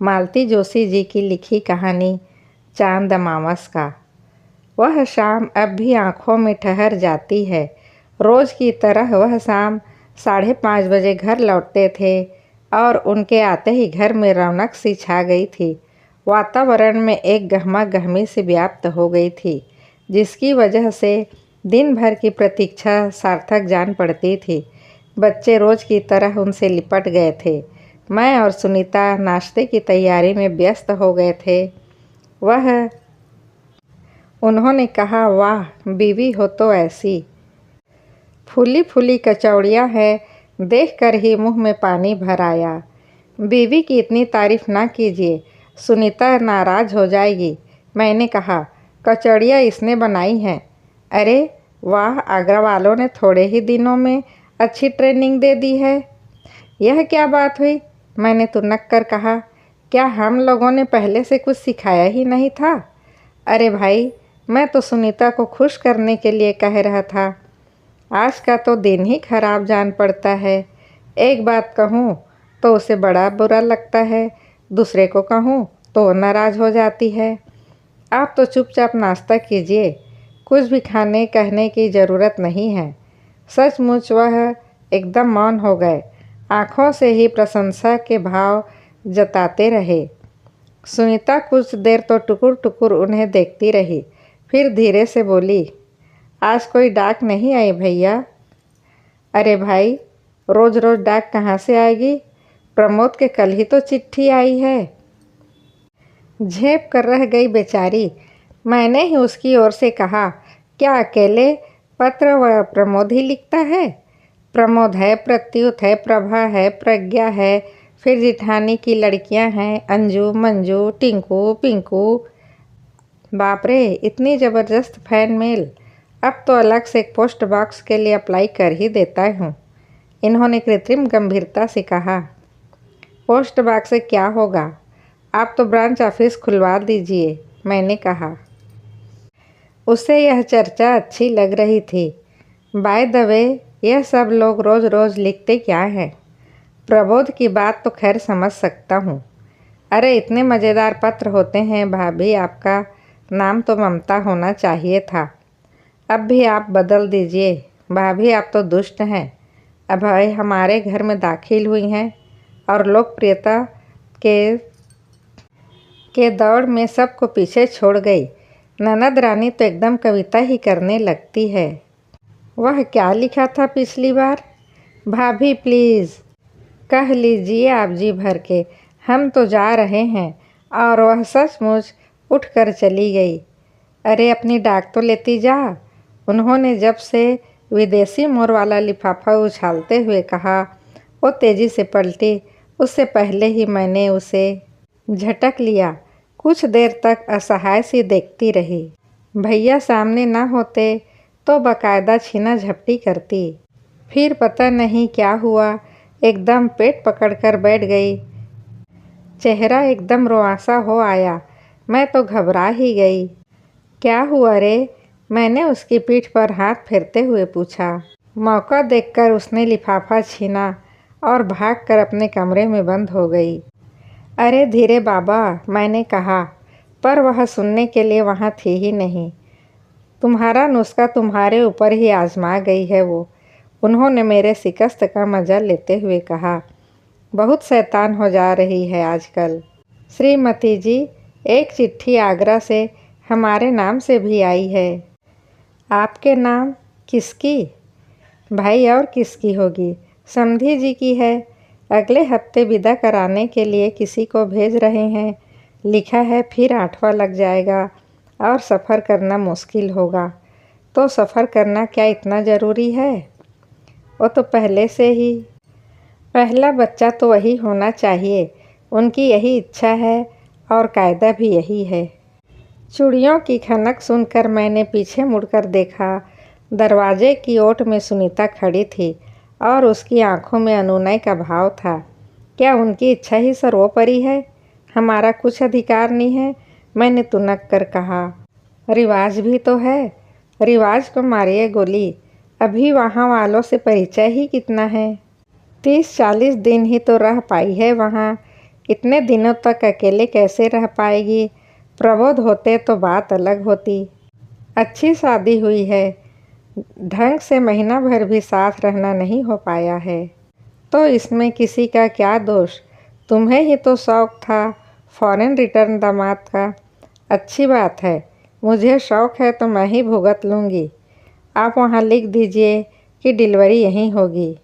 मालती जोशी जी की लिखी कहानी चांद अमावस का। वह शाम अब भी आँखों में ठहर जाती है। रोज़ की तरह वह शाम 5:30 बजे घर लौटते थे और उनके आते ही घर में रौनक सी छा गई थी। वातावरण में एक गहमा गहमी सी व्याप्त हो गई थी, जिसकी वजह से दिन भर की प्रतीक्षा सार्थक जान पड़ती थी। बच्चे रोज़ की तरह उनसे लिपट गए थे। मैं और सुनीता नाश्ते की तैयारी में व्यस्त हो गए थे। उन्होंने कहा, वाह बीवी हो तो ऐसी। फूली फूली कचौड़ियाँ हैं, देखकर ही मुंह में पानी भर आया। बीवी की इतनी तारीफ ना कीजिए, सुनीता नाराज़ हो जाएगी। मैंने कहा, कचौड़ियाँ इसने बनाई हैं। अरे वाह, आगरा वालों ने थोड़े ही दिनों में अच्छी ट्रेनिंग दे दी है। यह क्या बात हुई? मैंने तुनक कर कहा, क्या हम लोगों ने पहले से कुछ सिखाया ही नहीं था? अरे भाई, मैं तो सुनीता को खुश करने के लिए कह रहा था। आज का तो दिन ही खराब जान पड़ता है। एक बात कहूँ तो उसे बड़ा बुरा लगता है, दूसरे को कहूँ तो नाराज़ हो जाती है। आप तो चुपचाप नाश्ता कीजिए, कुछ भी खाने कहने की ज़रूरत नहीं है। सचमुच वह एकदम मौन हो गए, आँखों से ही प्रशंसा के भाव जताते रहे। सुनीता कुछ देर तो टुकुर टुकुर उन्हें देखती रही, फिर धीरे से बोली, आज कोई डाक नहीं आई भैया? अरे भाई, रोज़ रोज़ डाक कहाँ से आएगी? प्रमोद के कल ही तो चिट्ठी आई है। झेप कर रह गई बेचारी। मैंने ही उसकी ओर से कहा, क्या अकेले पत्र व प्रमोद ही लिखता है? प्रमोद है, प्रत्युत है, प्रभा है, प्रज्ञा है, फिर जिठानी की लड़कियां हैं, अंजू, मंजू, टिंकू, पिंकू। बाप रे, इतनी ज़बरदस्त फैन मेल। अब तो अलग से एक पोस्ट बॉक्स के लिए अप्लाई कर ही देता हूँ। इन्होंने कृत्रिम गंभीरता से कहा। पोस्ट बॉक्स से क्या होगा? आप तो ब्रांच ऑफिस खुलवा दीजिए, मैंने कहा। उसे यह चर्चा अच्छी लग रही थी। बाय द वे, यह सब लोग रोज़ रोज़ लिखते क्या हैं? प्रबोध की बात तो खैर समझ सकता हूँ। अरे इतने मज़ेदार पत्र होते हैं भाभी, आपका नाम तो ममता होना चाहिए था। अब भी आप बदल दीजिए भाभी, आप तो दुष्ट हैं। अब हमारे घर में दाखिल हुई हैं और लोकप्रियता के दौड़ में सबको पीछे छोड़ गई। ननद रानी तो एकदम कविता ही करने लगती है। वह क्या लिखा था पिछली बार? भाभी प्लीज़ कह लीजिए आप जी भर के, हम तो जा रहे हैं। और वह सचमुच उठकर चली गई। अरे अपनी डाक तो लेती जा। उन्होंने जब से विदेशी मोर वाला लिफाफा उछालते हुए कहा, वो तेज़ी से पलटी। उससे पहले ही मैंने उसे झटक लिया। कुछ देर तक असहाय सी देखती रही। भैया सामने न होते तो बाकायदा छीना झपटी करती। फिर पता नहीं क्या हुआ, एकदम पेट पकड़कर बैठ गई। चेहरा एकदम रुआंसा हो आया। मैं तो घबरा ही गई। क्या हुआ रे? मैंने उसकी पीठ पर हाथ फेरते हुए पूछा। मौका देखकर उसने लिफाफा छीना और भागकर अपने कमरे में बंद हो गई। अरे धीरे बाबा, मैंने कहा, पर वह सुनने के लिए वहाँ थी ही नहीं। तुम्हारा नुस्खा तुम्हारे ऊपर ही आजमा गई है वो, उन्होंने मेरे शिकस्त का मजा लेते हुए कहा। बहुत शैतान हो जा रही है आजकल। श्रीमती जी, एक चिट्ठी आगरा से हमारे नाम से भी आई है। आपके नाम? किसकी? भाई और किसकी होगी? समधी जी की है। अगले हफ्ते विदा कराने के लिए किसी को भेज रहे हैं। लिखा है फिर 8वां लग जाएगा और सफ़र करना मुश्किल होगा। तो सफ़र करना क्या इतना ज़रूरी है? वो तो पहले से ही पहला बच्चा तो वही होना चाहिए। उनकी यही इच्छा है और कायदा भी यही है। चूड़ियों की खनक सुनकर मैंने पीछे मुड़कर देखा। दरवाजे की ओट में सुनीता खड़ी थी और उसकी आंखों में अनुनय का भाव था। क्या उनकी इच्छा ही सर्वोपरि है? हमारा कुछ अधिकार नहीं है? मैंने तुनक कर कहा। रिवाज भी तो है। रिवाज को मारिए गोली। अभी वहाँ वालों से परिचय ही कितना है। 30-40 दिन ही तो रह पाई है वहाँ। इतने दिनों तक अकेले कैसे रह पाएगी? प्रबोध होते तो बात अलग होती। अच्छी शादी हुई है, ढंग से महीना भर भी साथ रहना नहीं हो पाया है तो इसमें किसी का क्या दोष? तुम्हें ही तो शौक था फॉरेन रिटर्न दामाद का। अच्छी बात है, मुझे शौक है तो मैं ही भुगत लूँगी। आप वहाँ लिख दीजिए कि डिलीवरी यहीं होगी।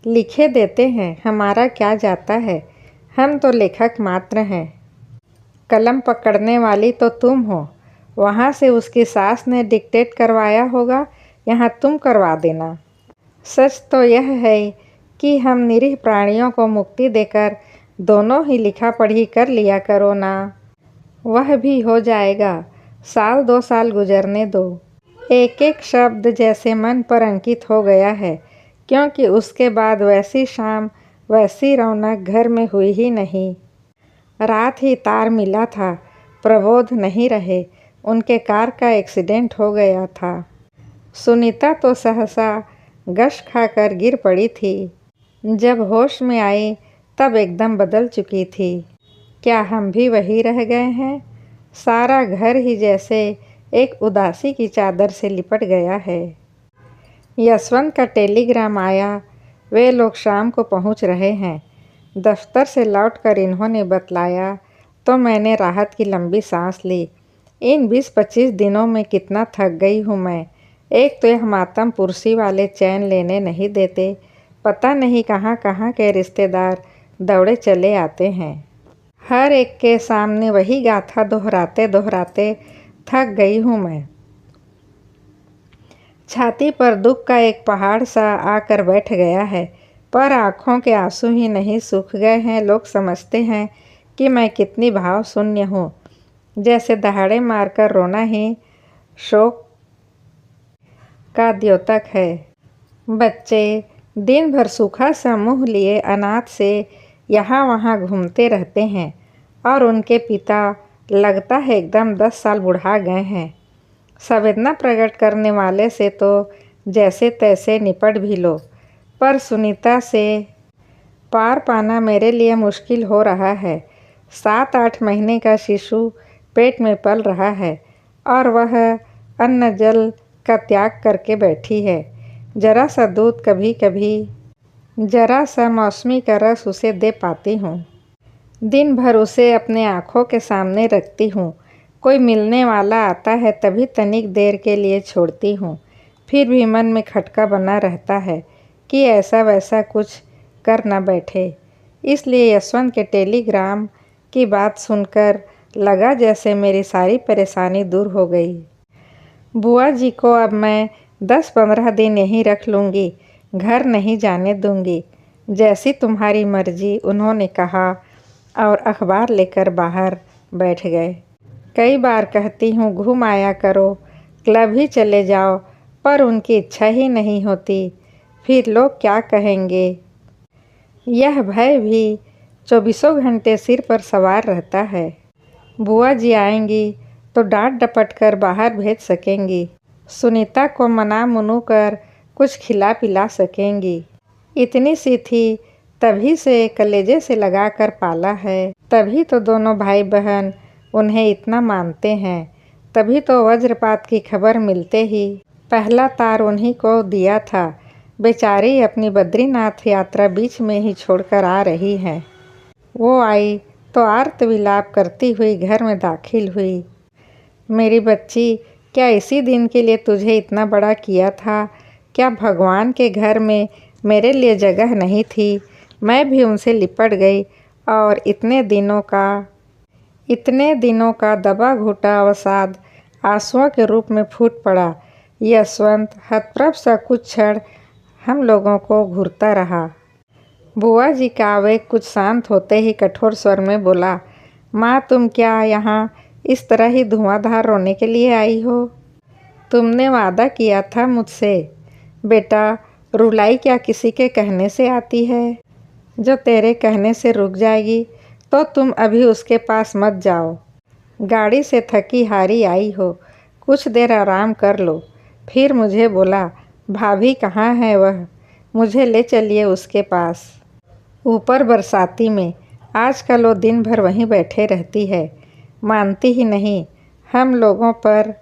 लिखे देते हैं, हमारा क्या जाता है, हम तो लेखक मात्र हैं। कलम पकड़ने वाली तो तुम हो। वहाँ से उसकी सास ने डिक्टेट करवाया होगा, यहाँ तुम करवा देना। सच तो यह है कि हम निरीह प्राणियों को मुक्ति देकर दोनों ही लिखा पढ़ी कर लिया करो ना। वह भी हो जाएगा, 1-2 साल गुजरने दो। एक एक शब्द जैसे मन पर अंकित हो गया है, क्योंकि उसके बाद वैसी शाम वैसी रौनक घर में हुई ही नहीं। रात ही तार मिला था, प्रबोध नहीं रहे, उनके कार का एक्सीडेंट हो गया था। सुनीता तो सहसा गश खाकर गिर पड़ी थी। जब होश में आई तब एकदम बदल चुकी थी। क्या हम भी वही रह गए हैं? सारा घर ही जैसे एक उदासी की चादर से लिपट गया है। यशवंत का टेलीग्राम आया, वे लोग शाम को पहुंच रहे हैं। दफ्तर से लौटकर इन्होंने बतलाया तो मैंने राहत की लंबी सांस ली। इन 20-25 दिनों में कितना थक गई हूँ मैं। एक तो यह मातम पुरसी वाले चैन लेने नहीं देते, पता नहीं कहाँ कहाँ के रिश्तेदार दौड़े चले आते हैं। हर एक के सामने वही गाथा दोहराते दोहराते थक गई हूँ मैं। छाती पर दुख का एक पहाड़ सा आकर बैठ गया है, पर आँखों के आंसू ही नहीं सूख गए हैं। लोग समझते हैं कि मैं कितनी भाव शून्य हूँ, जैसे दहाड़े मारकर रोना ही शोक का द्योतक है। बच्चे दिन भर सूखा सा मुँह लिए अनाथ से यहाँ वहाँ घूमते रहते हैं और उनके पिता लगता है एकदम 10 साल बुढ़ा गए हैं। संवेदना प्रकट करने वाले से तो जैसे तैसे निपट भी लो, पर सुनीता से पार पाना मेरे लिए मुश्किल हो रहा है। 7-8 महीने का शिशु पेट में पल रहा है और वह अन्न जल का त्याग करके बैठी है। जरा सा दूध, कभी कभी जरा सा मौसमी का रस उसे दे पाती हूँ। दिन भर उसे अपने आँखों के सामने रखती हूँ। कोई मिलने वाला आता है तभी तनिक देर के लिए छोड़ती हूँ, फिर भी मन में खटका बना रहता है कि ऐसा वैसा कुछ कर न बैठे। इसलिए यशवंत के टेलीग्राम की बात सुनकर लगा जैसे मेरी सारी परेशानी दूर हो गई। बुआ जी को अब मैं 10-15 दिन यहीं रख लूँगी, घर नहीं जाने दूँगी। जैसी तुम्हारी मर्जी, उन्होंने कहा और अखबार लेकर बाहर बैठ गए। कई बार कहती हूँ घूम आया करो, क्लब ही चले जाओ, पर उनकी इच्छा ही नहीं होती। फिर लोग क्या कहेंगे, यह भय भी 24 घंटे सिर पर सवार रहता है। बुआ जी आएंगी तो डांट डपट कर बाहर भेज सकेंगी, सुनीता को मना मुनू कर कुछ खिला पिला सकेंगी। इतनी सी थी, तभी से कलेजे से लगा कर पाला है, तभी तो दोनों भाई बहन उन्हें इतना मानते हैं। तभी तो वज्रपात की खबर मिलते ही पहला तार उन्हीं को दिया था। बेचारी अपनी बद्रीनाथ यात्रा बीच में ही छोड़कर आ रही है। वो आई तो आर्त विलाप करती हुई घर में दाखिल हुई। मेरी बच्ची, क्या इसी दिन के लिए तुझे इतना बड़ा किया था? क्या भगवान के घर में मेरे लिए जगह नहीं थी? मैं भी उनसे लिपट गई और इतने दिनों का दबा घुटा अवसाद आंसुओं के रूप में फूट पड़ा। यशवंत हतप्रभ सा कुछ क्षण हम लोगों को घूरता रहा। बुआ जी का आवेग कुछ शांत होते ही कठोर स्वर में बोला, माँ तुम क्या यहाँ इस तरह ही धुआंधार रोने के लिए आई हो? तुमने वादा किया था मुझसे। बेटा, रुलाई क्या किसी के कहने से आती है? जो तेरे कहने से रुक जाएगी तो तुम अभी उसके पास मत जाओ। गाड़ी से थकी हारी आई हो, कुछ देर आराम कर लो। फिर मुझे बोला, भाभी कहाँ है वह? मुझे ले चलिए उसके पास। ऊपर बरसाती में आजकल वो दिन भर वहीं बैठे रहती है, मानती ही नहीं। हम लोगों पर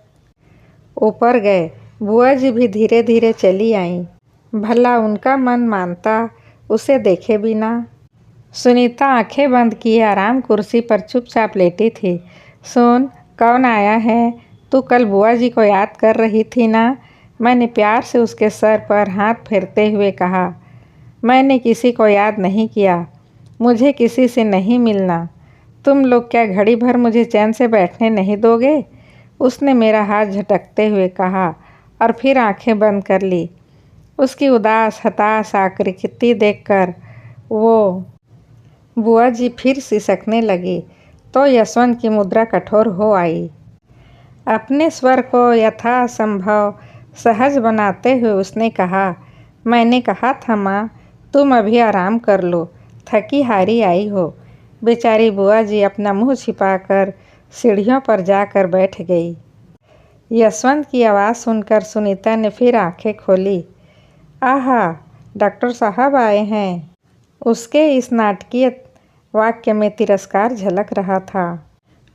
ऊपर गए। बुआ जी भी धीरे धीरे चली आईं। भला उनका मन मानता उसे देखे बिना। सुनीता आंखें बंद किए आराम कुर्सी पर चुपचाप लेटी थी। सुन, कौन आया है? तू कल बुआ जी को याद कर रही थी ना? मैंने प्यार से उसके सर पर हाथ फेरते हुए कहा। मैंने किसी को याद नहीं किया, मुझे किसी से नहीं मिलना। तुम लोग क्या घड़ी भर मुझे चैन से बैठने नहीं दोगे? उसने मेरा हाथ झटकते हुए कहा और फिर आंखें बंद कर ली। उसकी उदास हताश आकृति देखकर वो बुआ जी फिर सिसकने लगी तो यशवंत की मुद्रा कठोर हो आई। अपने स्वर को यथासंभव सहज बनाते हुए उसने कहा, मैंने कहा था माँ, तुम अभी आराम कर लो, थकी हारी आई हो। बेचारी बुआ जी अपना मुंह छिपाकर सीढ़ियों पर जाकर बैठ गई। यशवंत की आवाज़ सुनकर सुनीता ने फिर आंखें खोली। आहा, डॉक्टर साहब आए हैं। उसके इस नाटकीय वाक्य में तिरस्कार झलक रहा था।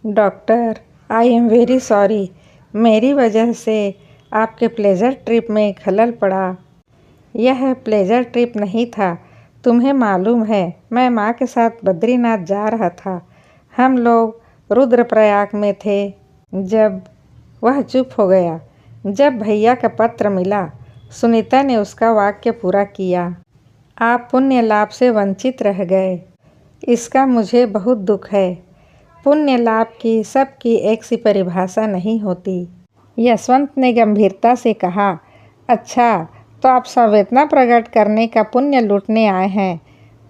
Doctor, I am very sorry, मेरी वजह से आपके प्लेजर ट्रिप में खलल पड़ा। यह प्लेजर ट्रिप नहीं था, तुम्हें मालूम है मैं माँ के साथ बद्रीनाथ जा रहा था। हम लोग रुद्रप्रयाग में थे। जब वह चुप हो गया। जब भैया का पत्र मिला। सुनीता ने उसका वाक्य पूरा किया। आप पुण्य लाभ से वंचित रह गए, इसका मुझे बहुत दुख है। पुण्य लाभ की सबकी एक सी परिभाषा नहीं होती। यशवंत ने गंभीरता से कहा, अच्छा तो आप संवेदना प्रकट करने का पुण्य लूटने आए हैं,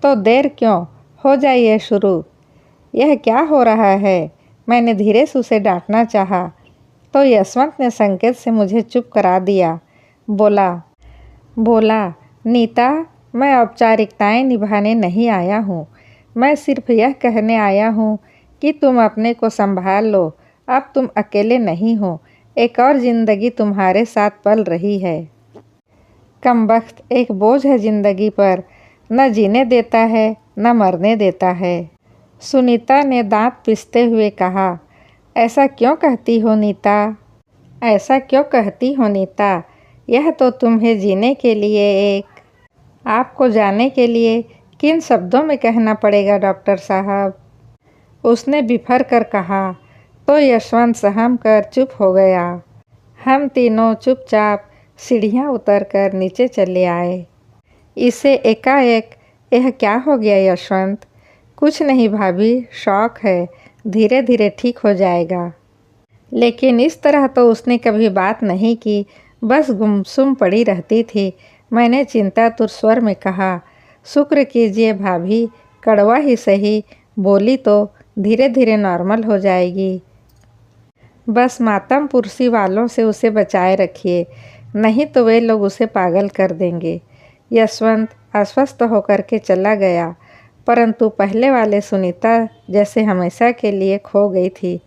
तो देर क्यों, हो जाइए शुरू। यह क्या हो रहा है? मैंने धीरे से उसे डांटना चाहा तो यशवंत ने संकेत से मुझे चुप करा दिया। बोला, नीता, मैं औपचारिकताएं निभाने नहीं आया हूँ। मैं सिर्फ यह कहने आया हूँ कि तुम अपने को संभाल लो। अब तुम अकेले नहीं हो, एक और ज़िंदगी तुम्हारे साथ पल रही है। कमबख्त एक बोझ है ज़िंदगी पर, न जीने देता है न मरने देता है। सुनीता ने दांत पिसते हुए कहा, ऐसा क्यों कहती हो नीता? ऐसा क्यों कहती हो नीता? यह तो तुम्हें जीने के लिए आपको जाने के लिए किन शब्दों में कहना पड़ेगा डॉक्टर साहब? उसने बिफर कर कहा तो यशवंत सहम कर चुप हो गया। हम तीनों चुपचाप सीढ़ियाँ उतरकर नीचे चले आए। इसे एकाएक यह क्या हो गया यशवंत? कुछ नहीं भाभी, शौक है, धीरे धीरे ठीक हो जाएगा। लेकिन इस तरह तो उसने कभी बात नहीं की, बस गुमसुम पड़ी रहती थी। मैंने चिंतातुर स्वर में कहा, शुक्र कीजिए भाभी, कड़वा ही सही, बोली तो धीरे धीरे नॉर्मल हो जाएगी। बस मातम पुरसी वालों से उसे बचाए रखिए, नहीं तो वे लोग उसे पागल कर देंगे। यशवंत आश्वस्त होकर के चला गया, परंतु पहले वाले सुनीता जैसे हमेशा के लिए खो गई थी।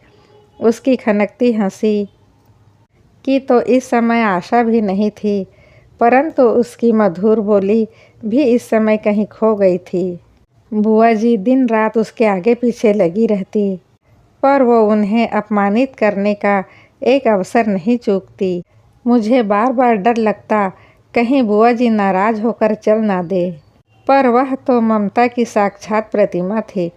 उसकी खनकती हंसी की तो इस समय आशा भी नहीं थी, परंतु उसकी मधुर बोली भी इस समय कहीं खो गई थी। बुआ जी दिन रात उसके आगे पीछे लगी रहती, पर वो उन्हें अपमानित करने का एक अवसर नहीं चूकती। मुझे बार बार डर लगता कहीं बुआ जी नाराज होकर चल ना दे, पर वह तो ममता की साक्षात प्रतिमा थी।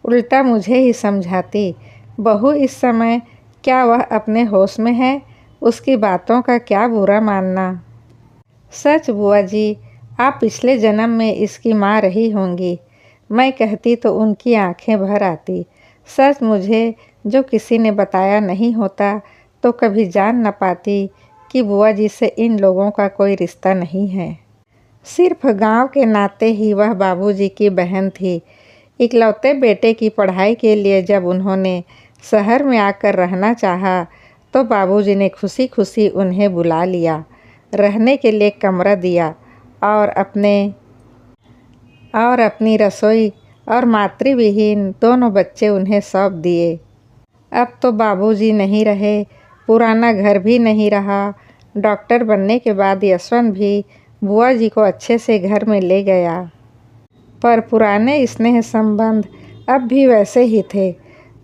उल्टा मुझे ही समझाती, बहू इस समय क्या वह अपने होश में है? उसकी बातों का क्या बुरा मानना। सच बुआ जी, आप पिछले जन्म में इसकी माँ रही होंगी। मैं कहती तो उनकी आंखें भर आती। सच मुझे जो किसी ने बताया नहीं होता तो कभी जान न पाती कि बुआ जी से इन लोगों का कोई रिश्ता नहीं है। सिर्फ गांव के नाते ही वह बाबूजी की बहन थी। इकलौते बेटे की पढ़ाई के लिए जब उन्होंने शहर में आकर रहना चाहा तो बाबूजी ने खुशी खुशी उन्हें बुला लिया, रहने के लिए कमरा दिया और अपनी रसोई और मातृविहीन दोनों बच्चे उन्हें सौंप दिए। अब तो बाबूजी नहीं रहे, पुराना घर भी नहीं रहा। डॉक्टर बनने के बाद यशवंत भी बुआ जी को अच्छे से घर में ले गया, पर पुराने स्नेह संबंध अब भी वैसे ही थे।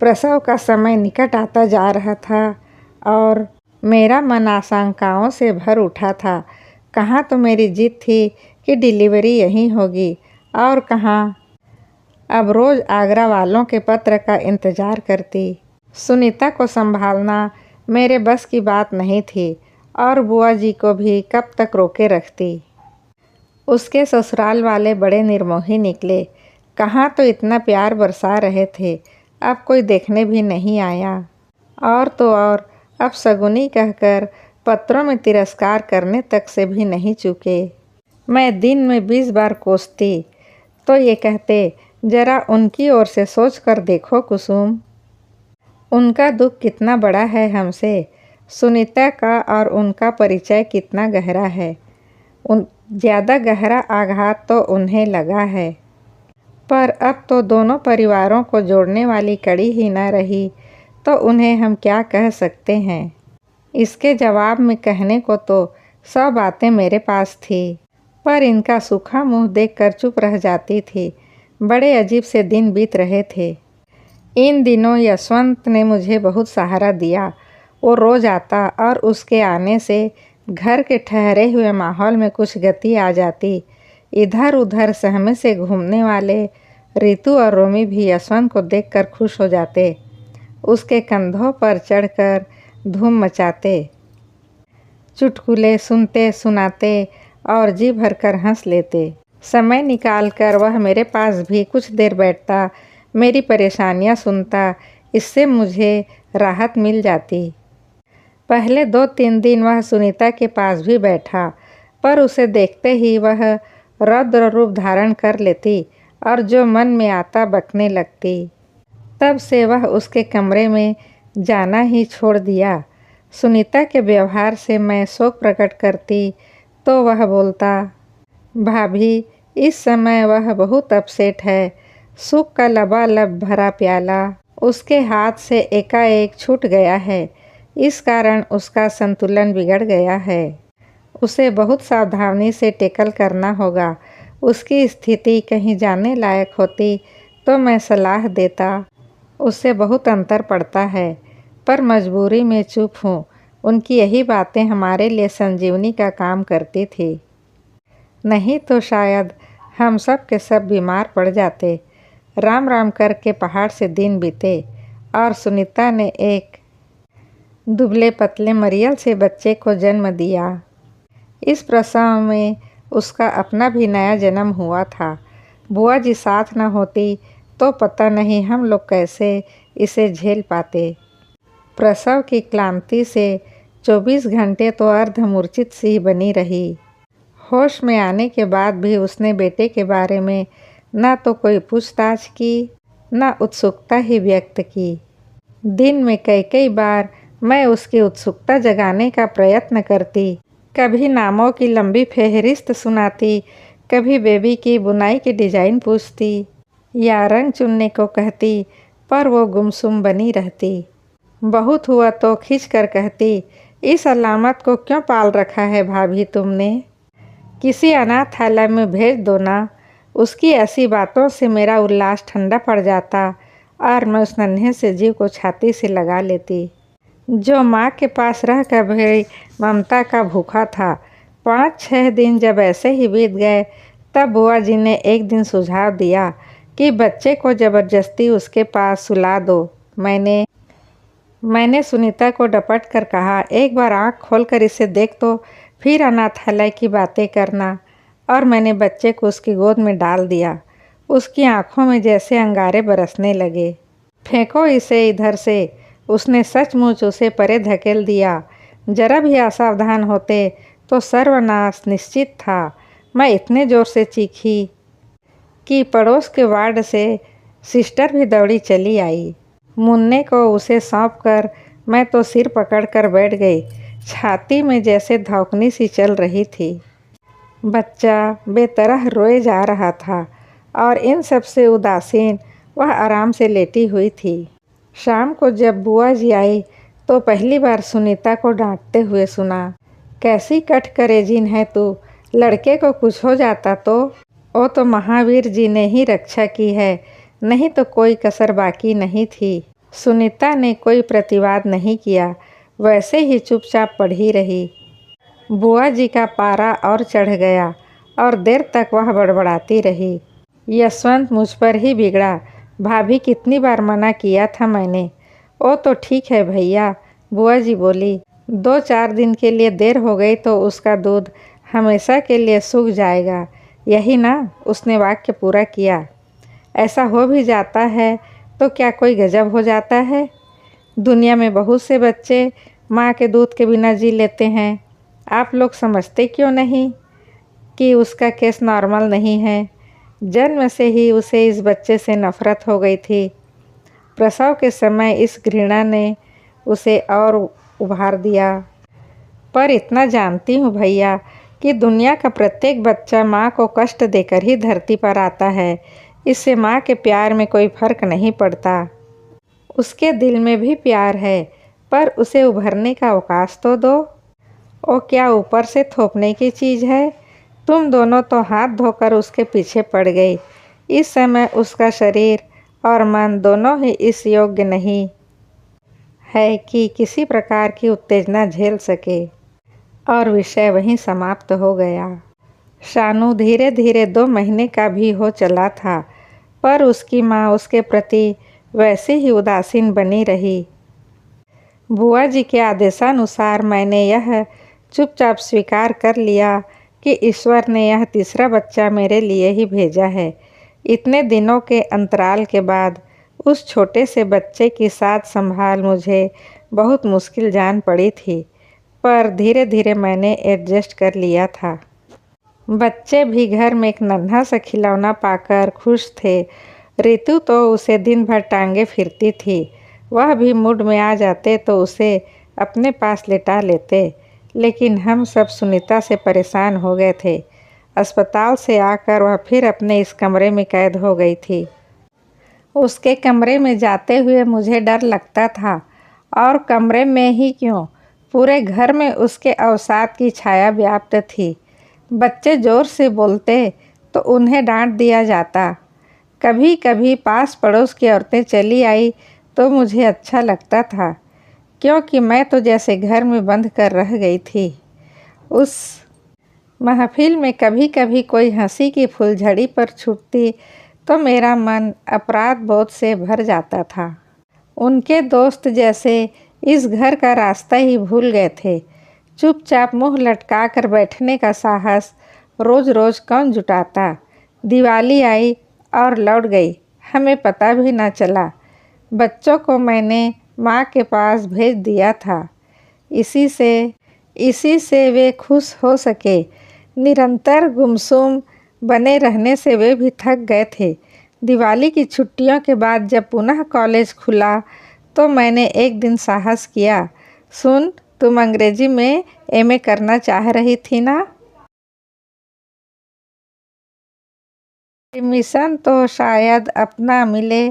प्रसव का समय निकट आता जा रहा था और मेरा मन आशंकाओं से भर उठा था। कहाँ तो मेरी जिद थी कि डिलीवरी यहीं होगी और कहाँ अब रोज़ आगरा वालों के पत्र का इंतज़ार करती। सुनीता को संभालना मेरे बस की बात नहीं थी और बुआ जी को भी कब तक रोके रखती। उसके ससुराल वाले बड़े निर्मोही निकले। कहाँ तो इतना प्यार बरसा रहे थे, अब कोई देखने भी नहीं आया। और तो और अब सगुनी कहकर पत्रों में तिरस्कार करने तक से भी नहीं चूके। मैं दिन में 20 बार कोसती तो ये कहते, जरा उनकी ओर से सोच कर देखो कुसुम, उनका दुख कितना बड़ा है हमसे। सुनीता का और उनका परिचय कितना गहरा है। ज़्यादा गहरा आघात तो उन्हें लगा है, पर अब तो दोनों परिवारों को जोड़ने वाली कड़ी ही न रही तो उन्हें हम क्या कह सकते हैं। इसके जवाब में कहने को तो 100 बातें मेरे पास थी, पर इनका सूखा मुंह देखकर चुप रह जाती थी। बड़े अजीब से दिन बीत रहे थे। इन दिनों यशवंत ने मुझे बहुत सहारा दिया। वो रोज़ आता और उसके आने से घर के ठहरे हुए माहौल में कुछ गति आ जाती। इधर उधर सहमे से घूमने वाले रितु और रोमी भी यशवंत को देखकर खुश हो जाते। उसके कंधों पर चढ़कर धूम मचाते, चुटकुले सुनते सुनाते और जी भरकर हंस लेते। समय निकालकर वह मेरे पास भी कुछ देर बैठता, मेरी परेशानियां सुनता। इससे मुझे राहत मिल जाती। पहले 2-3 दिन वह सुनीता के पास भी बैठा, पर उसे देखते ही वह रौद्र रूप धारण कर लेती और जो मन में आता बकने लगती। तब से वह उसके कमरे में जाना ही छोड़ दिया। सुनीता के व्यवहार से मैं शोक प्रकट करती तो वह बोलता, भाभी इस समय वह बहुत अपसेट है। सुख का लबालब भरा प्याला उसके हाथ से एकाएक छूट गया है। इस कारण उसका संतुलन बिगड़ गया है। उसे बहुत सावधानी से टेकल करना होगा। उसकी स्थिति कहीं जाने लायक होती तो मैं सलाह देता। उससे बहुत अंतर पड़ता है, पर मजबूरी में चुप हूँ। उनकी यही बातें हमारे लिए संजीवनी का काम करती थी, नहीं तो शायद हम सब के सब बीमार पड़ जाते। राम राम करके पहाड़ से दिन बीते और सुनीता ने एक दुबले पतले मरियल से बच्चे को जन्म दिया। इस प्रसव में उसका अपना भी नया जन्म हुआ था। बुआ जी साथ न होती तो पता नहीं हम लोग कैसे इसे झेल पाते। प्रसव की क्लांति से 24 घंटे तो अर्धमूर्छित सी बनी रही। होश में आने के बाद भी उसने बेटे के बारे में न तो कोई पूछताछ की, न उत्सुकता ही व्यक्त की। दिन में कई बार मैं उसकी उत्सुकता जगाने का प्रयत्न करती। कभी नामों की लंबी फेहरिस्त सुनाती, कभी बेबी की बुनाई की डिजाइन पूछती या रंग चुनने को कहती, पर वो गुमसुम बनी रहती। बहुत हुआ तो खींच कर कहती, इस अलामत को क्यों पाल रखा है भाभी तुमने? किसी अनाथालय में भेज दो ना। उसकी ऐसी बातों से मेरा उल्लास ठंडा पड़ जाता और मैं उस नन्हे से जीव को छाती से लगा लेती, जो माँ के पास रह कर भी ममता का भूखा था। 5-6 दिन जब ऐसे ही बीत गए, तब बुआ जी ने एक दिन सुझाव दिया कि बच्चे को ज़बरदस्ती उसके पास सुला दो। मैंने सुनीता को डपट कर कहा, एक बार आँख खोलकर इसे देख तो फिर अनाथालय की बातें करना। और मैंने बच्चे को उसकी गोद में डाल दिया। उसकी आंखों में जैसे अंगारे बरसने लगे। फेंको इसे इधर से। उसने सचमुच उसे परे धकेल दिया। जरा भी असावधान होते तो सर्वनाश निश्चित था। मैं इतने जोर से चीखी कि पड़ोस के वार्ड से सिस्टर भी दौड़ी चली आई। मुन्ने को उसे सौंपकर मैं तो सिर पकड़कर बैठ गई। छाती में जैसे धौंकनी सी चल रही थी। बच्चा बेतरह रोए जा रहा था और इन सब से उदासीन वह आराम से लेटी हुई थी। शाम को जब बुआ जी आई तो पहली बार सुनीता को डांटते हुए सुना, कैसी कट करेजिन है तू, लड़के को कुछ हो जाता तो? वो तो महावीर जी ने ही रक्षा की है, नहीं तो कोई कसर बाकी नहीं थी। सुनीता ने कोई प्रतिवाद नहीं किया, वैसे ही चुपचाप पढ़ी रही। बुआ जी का पारा और चढ़ गया और देर तक वह बड़बड़ाती रही। यशवंत मुझ पर ही बिगड़ा। भाभी कितनी बार मना किया था मैंने। ओ तो ठीक है भैया, बुआ जी बोली। 2-4 दिन के लिए देर हो गई तो उसका दूध हमेशा के लिए सूख जाएगा, यही ना? उसने वाक्य पूरा किया। ऐसा हो भी जाता है तो क्या कोई गजब हो जाता है? दुनिया में बहुत से बच्चे माँ के दूध के बिना जी लेते हैं। आप लोग समझते क्यों नहीं कि उसका केस नॉर्मल नहीं है? जन्म से ही उसे इस बच्चे से नफरत हो गई थी। प्रसव के समय इस घृणा ने उसे और उभार दिया। पर इतना जानती हूँ भैया कि दुनिया का प्रत्येक बच्चा माँ को कष्ट देकर ही धरती पर आता है। इससे माँ के प्यार में कोई फर्क नहीं पड़ता। उसके दिल में भी प्यार है, पर उसे उभरने का अवकाश तो दो। ओ क्या ऊपर से थोपने की चीज़ है? तुम दोनों तो हाथ धोकर उसके पीछे पड़ गई। इस समय उसका शरीर और मन दोनों ही इस योग्य नहीं है कि किसी प्रकार की उत्तेजना झेल सके। और विषय वहीं समाप्त हो गया। शानू धीरे धीरे 2 महीने का भी हो चला था, पर उसकी माँ उसके प्रति वैसे ही उदासीन बनी रही। बुआ जी के आदेशानुसार मैंने यह चुपचाप स्वीकार कर लिया कि ईश्वर ने यह तीसरा बच्चा मेरे लिए ही भेजा है। इतने दिनों के अंतराल के बाद उस छोटे से बच्चे की साथ संभाल मुझे बहुत मुश्किल जान पड़ी थी, पर धीरे धीरे मैंने एडजस्ट कर लिया था। बच्चे भी घर में एक नन्हा सा खिलौना पाकर खुश थे। रितु तो उसे दिन भर टांगे फिरती थी। वह भी मूड में आ जाते तो उसे अपने पास लेटा लेते। लेकिन हम सब सुनीता से परेशान हो गए थे। अस्पताल से आकर वह फिर अपने इस कमरे में कैद हो गई थी। उसके कमरे में जाते हुए मुझे डर लगता था, और कमरे में ही क्यों, पूरे घर में उसके अवसाद की छाया व्याप्त थी। बच्चे ज़ोर से बोलते तो उन्हें डांट दिया जाता। कभी कभी पास पड़ोस की औरतें चली आई तो मुझे अच्छा लगता था, क्योंकि मैं तो जैसे घर में बंद कर रह गई थी। उस महफिल में कभी कभी कोई हंसी की फुलझड़ी पर छूटती तो मेरा मन अपराध बोध से भर जाता था। उनके दोस्त जैसे इस घर का रास्ता ही भूल गए थे। चुपचाप मुंह लटका कर बैठने का साहस रोज़ रोज़ कौन जुटाता। दिवाली आई और लौट गई, हमें पता भी ना चला। बच्चों को मैंने माँ के पास भेज दिया था, इसी से वे खुश हो सके। निरंतर गुमसुम बने रहने से वे भी थक गए थे। दिवाली की छुट्टियों के बाद जब पुनः कॉलेज खुला तो मैंने एक दिन साहस किया, सुन, तुम अंग्रेजी में एमए करना चाह रही थी ना? एडमिशन तो शायद अपना मिले,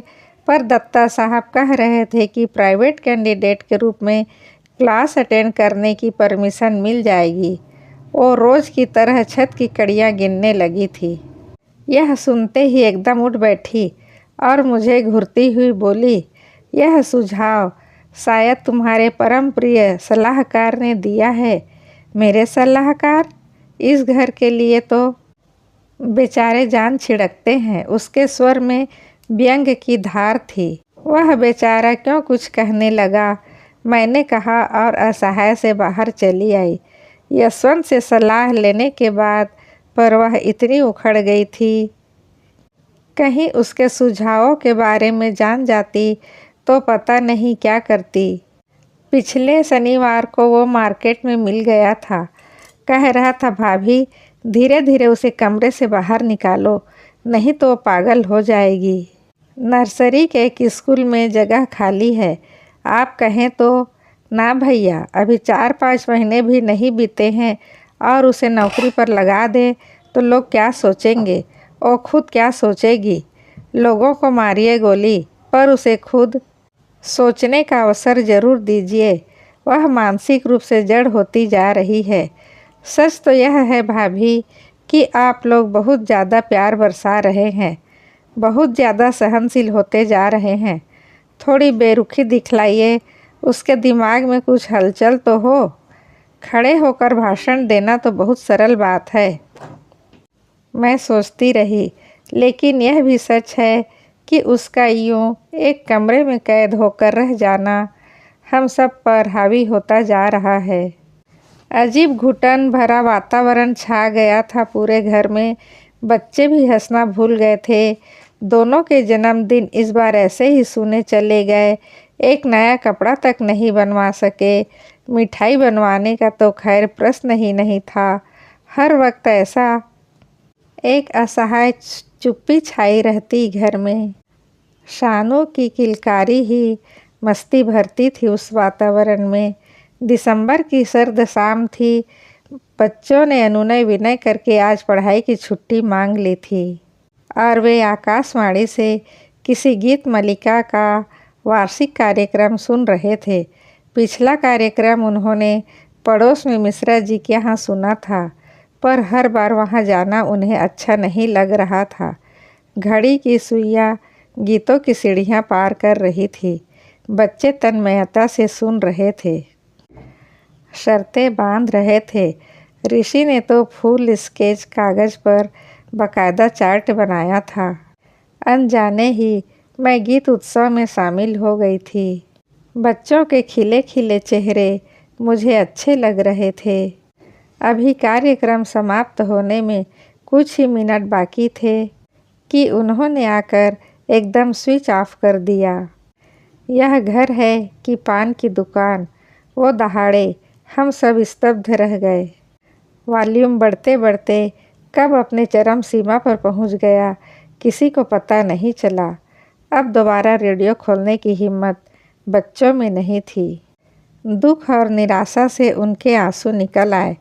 पर दत्ता साहब कह रहे थे कि प्राइवेट कैंडिडेट के रूप में क्लास अटेंड करने की परमिशन मिल जाएगी। वो रोज़ की तरह छत की कड़ियाँ गिनने लगी थी। यह सुनते ही एकदम उठ बैठी और मुझे घूरती हुई बोली, यह सुझाव शायद तुम्हारे परम प्रिय सलाहकार ने दिया है। मेरे सलाहकार? इस घर के लिए तो बेचारे जान छिड़कते हैं। उसके स्वर में व्यंग की धार थी। वह बेचारा क्यों कुछ कहने लगा। मैंने कहा और असहाय से बाहर चली आई। यशवंत से सलाह लेने के बाद पर वह इतनी उखड़ गई थी। कहीं उसके सुझावों के बारे में जान जाती तो पता नहीं क्या करती। पिछले शनिवार को वो मार्केट में मिल गया था। कह रहा था, भाभी धीरे धीरे उसे कमरे से बाहर निकालो, नहीं तो वो पागल हो जाएगी। नर्सरी के एक स्कूल में जगह खाली है, आप कहें तो। ना भैया, अभी 4-5 महीने भी नहीं बीते हैं और उसे नौकरी पर लगा दें तो लोग क्या सोचेंगे, और खुद क्या सोचेगी। लोगों को मारिए गोली, पर उसे खुद सोचने का अवसर जरूर दीजिए। वह मानसिक रूप से जड़ होती जा रही है। सच तो यह है भाभी कि आप लोग बहुत ज़्यादा प्यार बरसा रहे हैं। बहुत ज़्यादा सहनशील होते जा रहे हैं। थोड़ी बेरुखी दिखलाइए, उसके दिमाग में कुछ हलचल तो हो। खड़े होकर भाषण देना तो बहुत सरल बात है। मैं सोचती रही, लेकिन यह भी सच है कि उसका यूं एक कमरे में कैद होकर रह जाना हम सब पर हावी होता जा रहा है। अजीब घुटन भरा वातावरण छा गया था पूरे घर में। बच्चे भी हंसना भूल गए थे। दोनों के जन्मदिन इस बार ऐसे ही सूने चले गए। एक नया कपड़ा तक नहीं बनवा सके। मिठाई बनवाने का तो खैर प्रश्न ही नहीं था। हर वक्त ऐसा एक असहाय चुप्पी छाई रहती घर में। शानों की किलकारी ही मस्ती भरती थी उस वातावरण में। दिसंबर की सर्द शाम थी। बच्चों ने अनुनय विनय करके आज पढ़ाई की छुट्टी मांग ली थी और वे आकाशवाणी से किसी गीत मालिका का वार्षिक कार्यक्रम सुन रहे थे। पिछला कार्यक्रम उन्होंने पड़ोस में मिश्रा जी के यहाँ सुना था, पर हर बार वहाँ जाना उन्हें अच्छा नहीं लग रहा था। घड़ी की सुइयाँ गीतों की सीढ़ियाँ पार कर रही थी। बच्चे तन्मयता से सुन रहे थे, शर्तें बांध रहे थे। ऋषि ने तो फुल स्केच कागज़ पर बाकायदा चार्ट बनाया था। अनजाने ही मैं गीत उत्सव में शामिल हो गई थी। बच्चों के खिले खिले चेहरे मुझे अच्छे लग रहे थे। अभी कार्यक्रम समाप्त होने में कुछ ही मिनट बाकी थे कि उन्होंने आकर एकदम स्विच ऑफ कर दिया। यह घर है कि पान की दुकान, वो दहाड़े हम सब स्तब्ध रह गए। वॉल्यूम बढ़ते बढ़ते कब अपने चरम सीमा पर पहुंच गया, किसी को पता नहीं चला। अब दोबारा रेडियो खोलने की हिम्मत बच्चों में नहीं थी। दुख और निराशा से उनके आंसू निकल आए।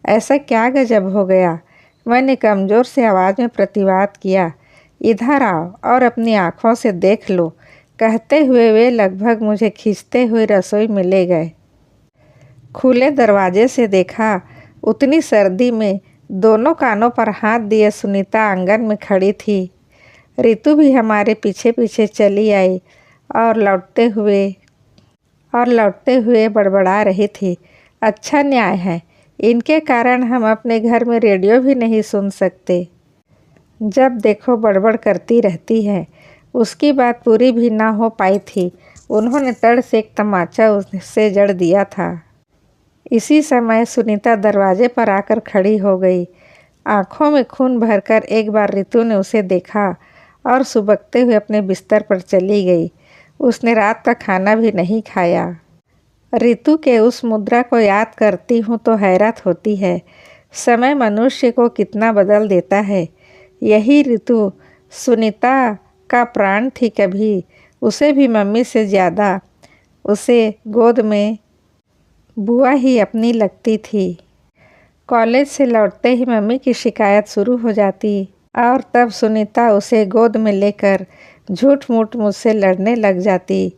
ऐसा क्या गजब हो गया? मैंने कमज़ोर से आवाज़ में प्रतिवाद किया। इधर आओ और अपनी आँखों से देख लो। कहते हुए वे लगभग मुझे खींचते हुए रसोई में ले गए। खुले दरवाजे से देखा, उतनी सर्दी में दोनों कानों पर हाथ दिए सुनीता आंगन में खड़ी थी। रितु भी हमारे पीछे पीछे चली आई और लौटते हुए बड़बड़ा रही थी। अच्छा न्याय है, इनके कारण हम अपने घर में रेडियो भी नहीं सुन सकते। जब देखो बड़बड़ करती रहती है। उसकी बात पूरी भी ना हो पाई थी। उन्होंने तड़ से एक तमाचा उससे जड़ दिया था। इसी समय सुनीता दरवाजे पर आकर खड़ी हो गई। आंखों में खून भरकर एक बार रितु ने उसे देखा और सुबकते हुए अपने बिस्तर पर चली गई। उसने रात का खाना भी नहीं खाया। रितु के उस मुद्रा को याद करती हूँ तो हैरत होती है। समय मनुष्य को कितना बदल देता है। यही रितु सुनीता का प्राण थी। कभी उसे भी मम्मी से ज़्यादा उसे गोद में बुआ ही अपनी लगती थी। कॉलेज से लौटते ही मम्मी की शिकायत शुरू हो जाती और तब सुनीता उसे गोद में लेकर झूठ मूठ मुझसे लड़ने लग जाती।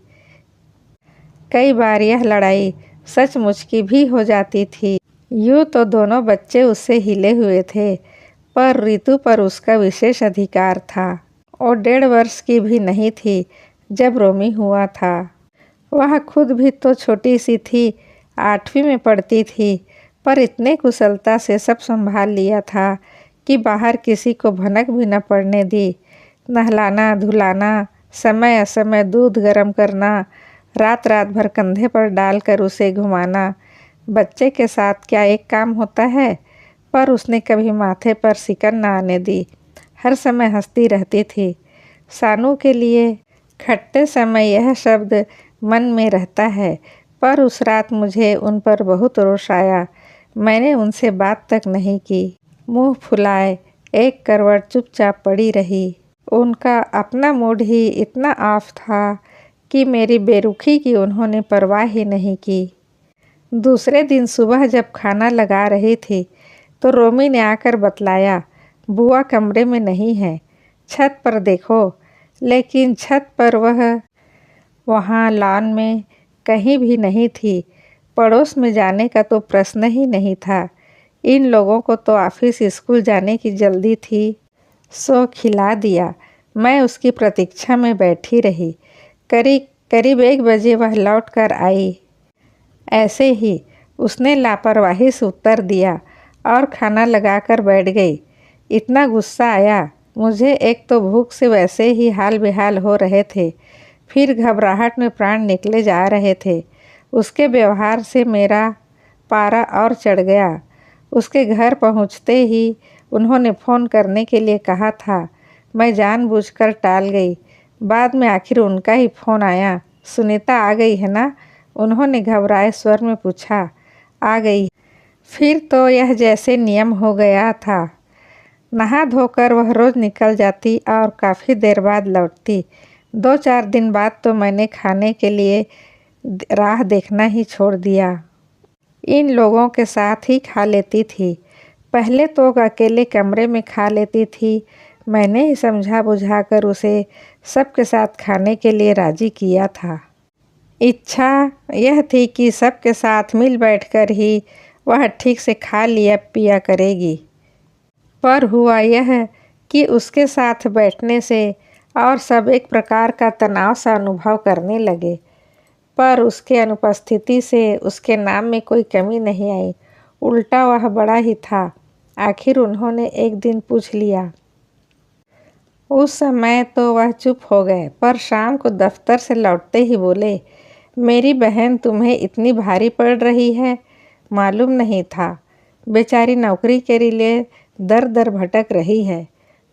कई बार यह लड़ाई सचमुच की भी हो जाती थी। यूँ तो दोनों बच्चे उससे हिले हुए थे, पर रितु पर उसका विशेष अधिकार था। वो 1.5 वर्ष की भी नहीं थी जब रोमी हुआ था। वह खुद भी तो छोटी सी थी, 8वीं में पढ़ती थी, पर इतने कुशलता से सब संभाल लिया था कि बाहर किसी को भनक भी न पड़ने दी। नहलाना धुलाना, समय असमय दूध गर्म करना, रात रात भर कंधे पर डालकर उसे घुमाना, बच्चे के साथ क्या एक काम होता है। पर उसने कभी माथे पर सिकन न आने दी। हर समय हंसती रहती थी। सानू के लिए खट्टे समय यह शब्द मन में रहता है, पर उस रात मुझे उन पर बहुत रोष आया। मैंने उनसे बात तक नहीं की। मुंह फुलाए एक करवट चुपचाप पड़ी रही। उनका अपना मूड ही इतना ऑफ था कि मेरी बेरुखी की उन्होंने परवाह ही नहीं की। दूसरे दिन सुबह जब खाना लगा रही थी तो रोमी ने आकर बतलाया, बुआ कमरे में नहीं है, छत पर देखो। लेकिन छत पर वहाँ लॉन में कहीं भी नहीं थी। पड़ोस में जाने का तो प्रश्न ही नहीं था। इन लोगों को तो ऑफिस स्कूल जाने की जल्दी थी, सो खिला दिया। मैं उसकी प्रतीक्षा में बैठी रही। करीब 1 बजे वह लौट कर आई। ऐसे ही उसने लापरवाही से उत्तर दिया और खाना लगाकर बैठ गई। इतना गुस्सा आया मुझे, एक तो भूख से वैसे ही हाल बेहाल हो रहे थे, फिर घबराहट में प्राण निकले जा रहे थे। उसके व्यवहार से मेरा पारा और चढ़ गया। उसके घर पहुंचते ही उन्होंने फ़ोन करने के लिए कहा था। मैं जानबूझकर टाल गई। बाद में आखिर उनका ही फ़ोन आया। सुनीता आ गई है ना? उन्होंने घबराए स्वर में पूछा। आ गई। फिर तो यह जैसे नियम हो गया था। नहा धोकर वह रोज़ निकल जाती और काफ़ी देर बाद लौटती। 2-4 दिन बाद तो मैंने खाने के लिए राह देखना ही छोड़ दिया। इन लोगों के साथ ही खा लेती थी। पहले तो अकेले कमरे में खा लेती थी। मैंने ही समझा बुझाकर उसे सबके साथ खाने के लिए राज़ी किया था। इच्छा यह थी कि सबके साथ मिल बैठकर ही वह ठीक से खा लिया पिया करेगी। पर हुआ यह कि उसके साथ बैठने से और सब एक प्रकार का तनाव सा अनुभव करने लगे। पर उसके अनुपस्थिति से उसके नाम में कोई कमी नहीं आई, उल्टा वह बड़ा ही था। आखिर उन्होंने एक दिन पूछ लिया। उस समय तो वह चुप हो गए, पर शाम को दफ्तर से लौटते ही बोले, मेरी बहन तुम्हें इतनी भारी पड़ रही है, मालूम नहीं था। बेचारी नौकरी के लिए दर दर भटक रही है।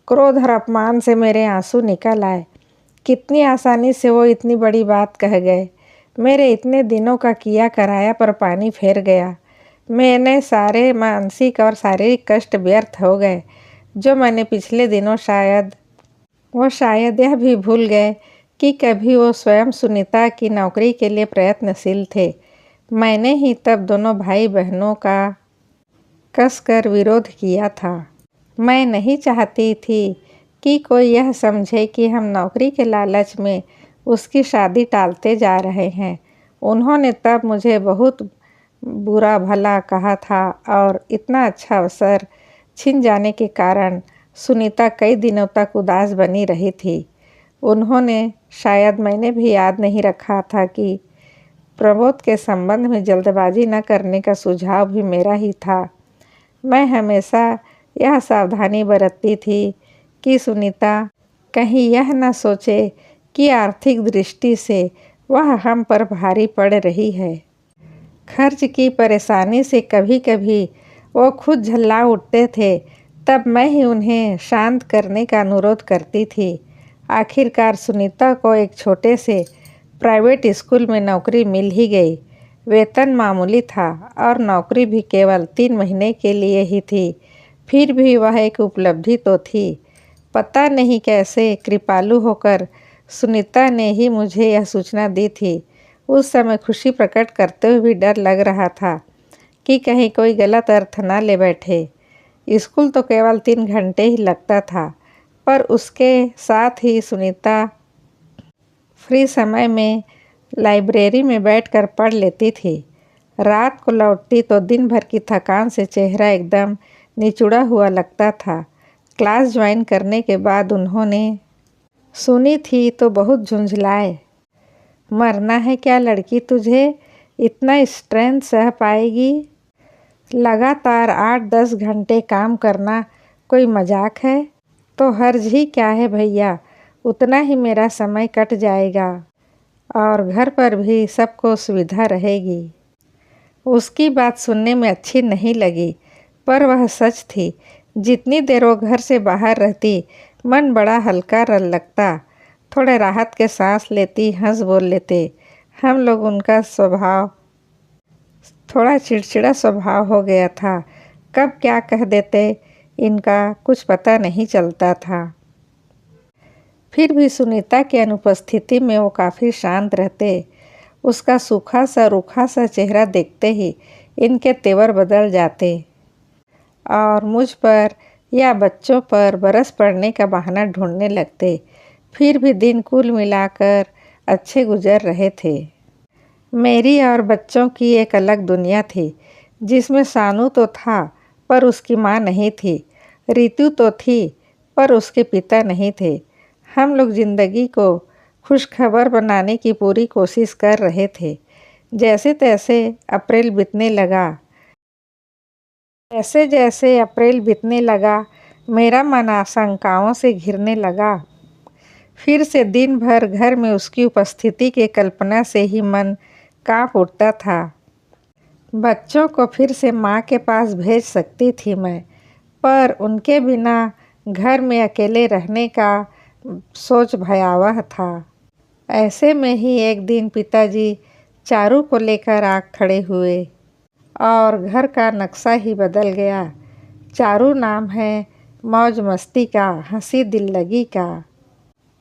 क्रोध और अपमान से मेरे आंसू निकल आए। कितनी आसानी से वो इतनी बड़ी बात कह गए। मेरे इतने दिनों का किया कराया पर पानी फेर गया। मैंने सारे मानसिक और शारीरिक कष्ट व्यर्थ हो गए जो मैंने पिछले दिनों शायद यह भी भूल गए कि कभी वो स्वयं सुनीता की नौकरी के लिए प्रयत्नशील थे। मैंने ही तब दोनों भाई बहनों का कसकर विरोध किया था। मैं नहीं चाहती थी कि कोई यह समझे कि हम नौकरी के लालच में उसकी शादी टालते जा रहे हैं। उन्होंने तब मुझे बहुत बुरा भला कहा था और इतना अच्छा अवसर छिन जाने के कारण सुनीता कई दिनों तक उदास बनी रही थी। उन्होंने शायद मैंने भी याद नहीं रखा था कि प्रमोद के संबंध में जल्दबाजी न करने का सुझाव भी मेरा ही था। मैं हमेशा यह सावधानी बरतती थी कि सुनीता कहीं यह न सोचे कि आर्थिक दृष्टि से वह हम पर भारी पड़ रही है। खर्च की परेशानी से कभी कभी वो खुद झल्ला उठते थे, तब मैं ही उन्हें शांत करने का अनुरोध करती थी। आखिरकार सुनीता को एक छोटे से प्राइवेट स्कूल में नौकरी मिल ही गई। वेतन मामूली था और नौकरी भी केवल 3 महीने के लिए ही थी। फिर भी वह एक उपलब्धि तो थी। पता नहीं कैसे कृपालु होकर सुनीता ने ही मुझे यह सूचना दी थी। उस समय खुशी प्रकट करते हुए भी डर लग रहा था कि कहीं कोई गलत अर्थ ना ले बैठे। स्कूल तो केवल 3 घंटे ही लगता था, पर उसके साथ ही सुनीता फ्री समय में लाइब्रेरी में बैठकर पढ़ लेती थी। रात को लौटती तो दिन भर की थकान से चेहरा एकदम निचुड़ा हुआ लगता था। क्लास ज्वाइन करने के बाद उन्होंने सुनी थी तो बहुत झुंझलाए। मरना है क्या लड़की तुझे, इतना स्ट्रेंथ सह पाएगी? लगातार 8-10 घंटे काम करना कोई मजाक है? तो हर्ज ही क्या है भैया, उतना ही मेरा समय कट जाएगा और घर पर भी सबको सुविधा रहेगी। उसकी बात सुनने में अच्छी नहीं लगी, पर वह सच थी। जितनी देर वो घर से बाहर रहती, मन बड़ा हल्का लगता। थोड़े राहत के सांस लेती, हंस बोल लेते। हम लोग उनका स्वभाव थोड़ा चिड़चिड़ा स्वभाव हो गया था। कब क्या कह देते इनका कुछ पता नहीं चलता था। फिर भी सुनीता की अनुपस्थिति में वो काफ़ी शांत रहते। उसका सूखा सा रूखा सा चेहरा देखते ही इनके तेवर बदल जाते और मुझ पर या बच्चों पर बरस पड़ने का बहाना ढूंढने लगते। फिर भी दिन कुल मिलाकर अच्छे गुजर रहे थे। मेरी और बच्चों की एक अलग दुनिया थी, जिसमें सानू तो था पर उसकी माँ नहीं थी। रितु तो थी पर उसके पिता नहीं थे। हम लोग ज़िंदगी को खुशखबर बनाने की पूरी कोशिश कर रहे थे। जैसे तैसे अप्रैल बीतने लगा। जैसे जैसे अप्रैल बीतने लगा, मेरा मन आशंकाओं से घिरने लगा। फिर से दिन भर घर में उसकी उपस्थिति की कल्पना से ही मन काँप उठता था। बच्चों को फिर से माँ के पास भेज सकती थी मैं, पर उनके बिना घर में अकेले रहने का सोच भयावह था। ऐसे में ही एक दिन पिताजी चारू को लेकर आ खड़े हुए और घर का नक्शा ही बदल गया। चारू नाम है मौज मस्ती का, हंसी दिल्लगी का।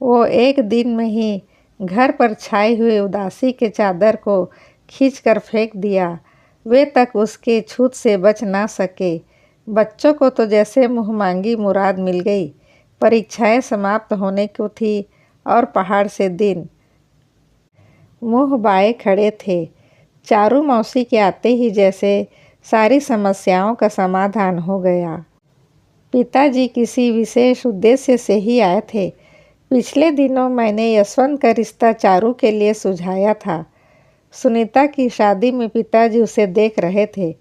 वो एक दिन में ही घर पर छाई हुई उदासी के चादर को खींचकर फेंक दिया। वे तक उसके छूत से बच ना सके। बच्चों को तो जैसे मुँह मांगी मुराद मिल गई। परीक्षाएं समाप्त होने को थी और पहाड़ से दिन मुँह बाए खड़े थे। चारू मौसी के आते ही जैसे सारी समस्याओं का समाधान हो गया। पिताजी किसी विशेष उद्देश्य से ही आए थे। पिछले दिनों मैंने यशवंत का रिश्ता चारू के लिए सुझाया था। सुनीता की शादी में पिताजी उसे देख रहे थे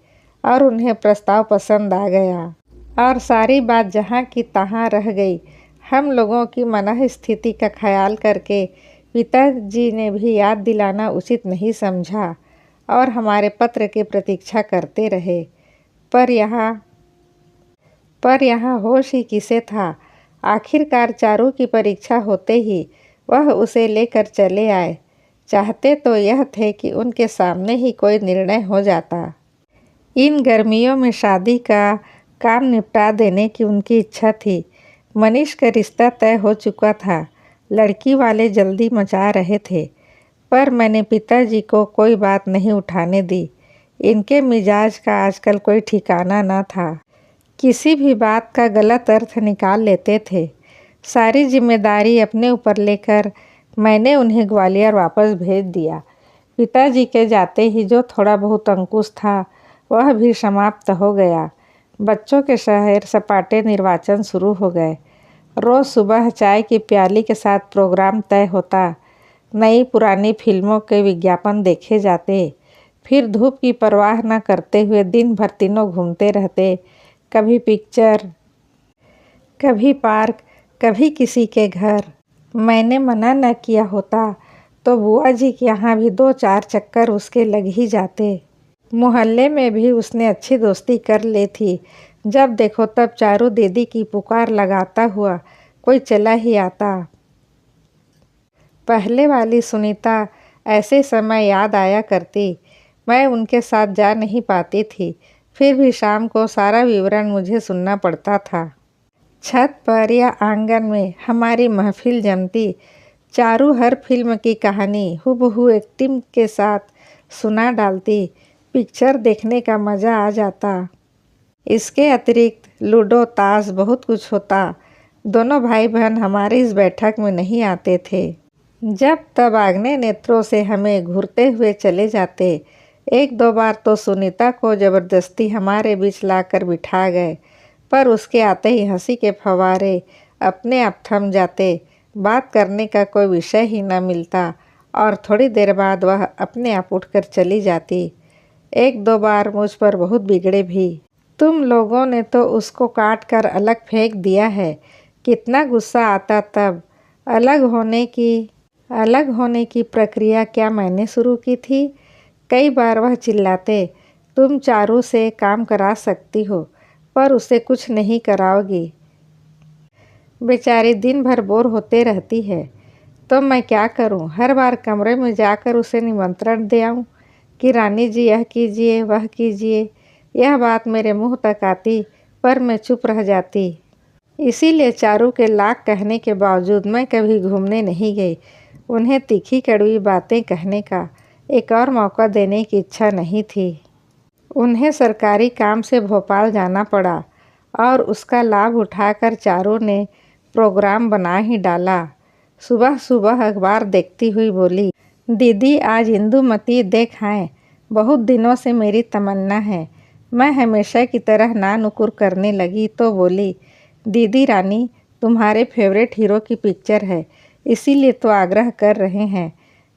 और उन्हें प्रस्ताव पसंद आ गया और सारी बात जहाँ की तहाँ रह गई। हम लोगों की मनः स्थिति का ख्याल करके पिताजी ने भी याद दिलाना उचित नहीं समझा और हमारे पत्र की प्रतीक्षा करते रहे। पर यहाँ होश ही किसे था। आखिरकार चारू की परीक्षा होते ही वह उसे लेकर चले आए। चाहते तो यह थे कि उनके सामने ही कोई निर्णय हो जाता। इन गर्मियों में शादी का काम निपटा देने की उनकी इच्छा थी। मनीष का रिश्ता तय हो चुका था। लड़की वाले जल्दी मचा रहे थे, पर मैंने पिताजी को कोई बात नहीं उठाने दी। इनके मिजाज का आजकल कोई ठिकाना न था। किसी भी बात का गलत अर्थ निकाल लेते थे। सारी जिम्मेदारी अपने ऊपर लेकर मैंने उन्हें ग्वालियर वापस भेज दिया। पिताजी के जाते ही जो थोड़ा बहुत अंकुश था वह भी समाप्त हो गया। बच्चों के शहर सपाटे निर्वाचन शुरू हो गए। रोज़ सुबह चाय की प्याली के साथ प्रोग्राम तय होता। नई पुरानी फिल्मों के विज्ञापन देखे जाते। फिर धूप की परवाह न करते हुए दिन भर तीनों घूमते रहते। कभी पिक्चर, कभी पार्क, कभी किसी के घर। मैंने मना न किया होता तो बुआ जी के यहाँ भी 2-4 चक्कर उसके लग ही जाते। मोहल्ले में भी उसने अच्छी दोस्ती कर ली थी। जब देखो तब चारू दीदी की पुकार लगाता हुआ कोई चला ही आता। पहले वाली सुनीता ऐसे समय याद आया करती। मैं उनके साथ जा नहीं पाती थी, फिर भी शाम को सारा विवरण मुझे सुनना पड़ता था। छत पर या आंगन में हमारी महफिल जमती। चारू हर फिल्म की कहानी हूबहू एक्टिंग के साथ सुना डालती। पिक्चर देखने का मज़ा आ जाता। इसके अतिरिक्त लूडो, ताश बहुत कुछ होता। दोनों भाई बहन हमारी इस बैठक में नहीं आते थे। जब तब आग्नेय नेत्रों से हमें घूरते हुए चले जाते। 1-2 बार तो सुनीता को ज़बरदस्ती हमारे बीच लाकर बिठा गए, पर उसके आते ही हंसी के फव्वारे अपने आप थम जाते। बात करने का कोई विषय ही न मिलता और थोड़ी देर बाद वह अपने आप उठकर चली जाती। 1-2 बार मुझ पर बहुत बिगड़े भी। तुम लोगों ने तो उसको काट कर अलग फेंक दिया है। कितना गुस्सा आता तब। अलग होने की प्रक्रिया क्या मैंने शुरू की थी? कई बार वह चिल्लाते, तुम चारू से काम करा सकती हो, पर उसे कुछ नहीं कराओगी। बेचारी दिन भर बोर होते रहती है। तो मैं क्या करूं? हर बार कमरे में जाकर उसे निमंत्रण दे आऊं कि रानी जी यह कीजिए, वह कीजिए। यह बात मेरे मुंह तक आती, पर मैं चुप रह जाती। इसीलिए चारू के लाख कहने के बावजूद मैं कभी घूमने नहीं गई। उन्हें तीखी कड़वी बातें कहने का एक और मौका देने की इच्छा नहीं थी। उन्हें सरकारी काम से भोपाल जाना पड़ा और उसका लाभ उठाकर चारू ने प्रोग्राम बना ही डाला। सुबह सुबह अखबार देखती हुई बोली, दीदी आज इंदुमती देख आएं। बहुत दिनों से मेरी तमन्ना है। मैं हमेशा की तरह ना नुकुर करने लगी तो बोली, दीदी रानी तुम्हारे फेवरेट हीरो की पिक्चर है, इसीलिए तो आग्रह कर रहे हैं।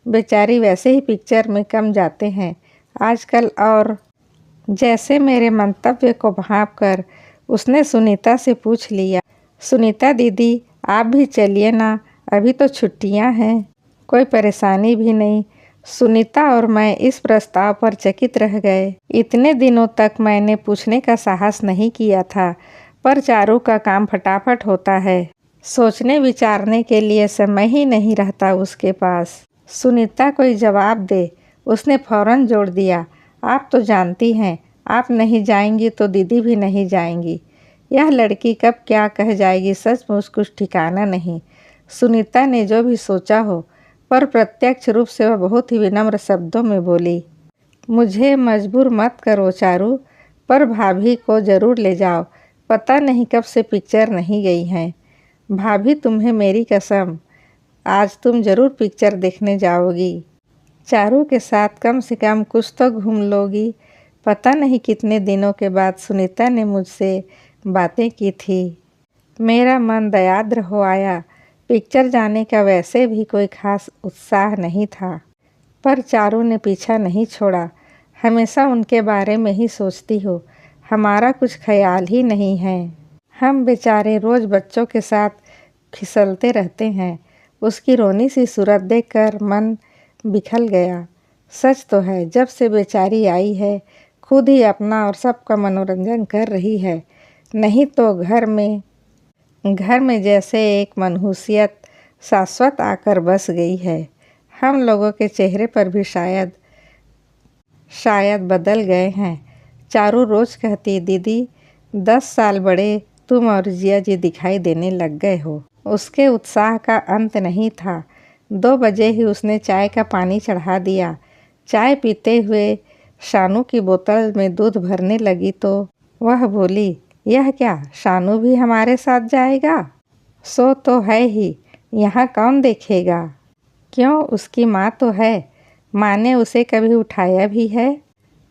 बेचारी वैसे ही पिक्चर में कम जाते हैं आजकल। और जैसे मेरे मंतव्य को भांपकर उसने सुनीता से पूछ लिया, सुनीता दीदी आप भी चलिए ना, अभी तो छुट्टियां हैं, कोई परेशानी भी नहीं। सुनीता और मैं इस प्रस्ताव पर चकित रह गए। इतने दिनों तक मैंने पूछने का साहस नहीं किया था, पर चारू का काम फटाफट होता है, सोचने विचारने के लिए समय ही नहीं रहता उसके पास। सुनीता कोई जवाब दे, उसने फौरन जोड़ दिया, आप तो जानती हैं, आप नहीं जाएंगी तो दीदी भी नहीं जाएंगी। यह लड़की कब क्या कह जाएगी, सचमुच कुछ ठिकाना नहीं। सुनीता ने जो भी सोचा हो, पर प्रत्यक्ष रूप से वह बहुत ही विनम्र शब्दों में बोली, मुझे मजबूर मत करो चारू, पर भाभी को ज़रूर ले जाओ, पता नहीं कब से पिक्चर नहीं गई हैं। भाभी तुम्हें मेरी कसम, आज तुम ज़रूर पिक्चर देखने जाओगी। चारू के साथ कम से कम कुछ तो घूम लोगी। पता नहीं कितने दिनों के बाद सुनीता ने मुझसे बातें की थी। मेरा मन दयाद्र हो आया। पिक्चर जाने का वैसे भी कोई खास उत्साह नहीं था, पर चारू ने पीछा नहीं छोड़ा। हमेशा उनके बारे में ही सोचती हो, हमारा कुछ ख्याल ही नहीं है। हम बेचारे रोज़ बच्चों के साथ फिसलते रहते हैं। उसकी रोनी सी सूरत देखकर मन बिखल गया। सच तो है, जब से बेचारी आई है खुद ही अपना और सबका मनोरंजन कर रही है, नहीं तो घर में जैसे एक मनहूसियत शाश्वत आकर बस गई है। हम लोगों के चेहरे पर भी शायद बदल गए हैं। चारू रोज़ कहती, दीदी 10 साल बड़े तुम और जिया जी दिखाई देने लग गए हो। उसके उत्साह का अंत नहीं था। 2 बजे ही उसने चाय का पानी चढ़ा दिया। चाय पीते हुए शानू की बोतल में दूध भरने लगी तो वह बोली, यह क्या, शानू भी हमारे साथ जाएगा? सो तो है ही, यहाँ कौन देखेगा? क्यों, उसकी माँ तो है, माँ ने उसे कभी उठाया भी है?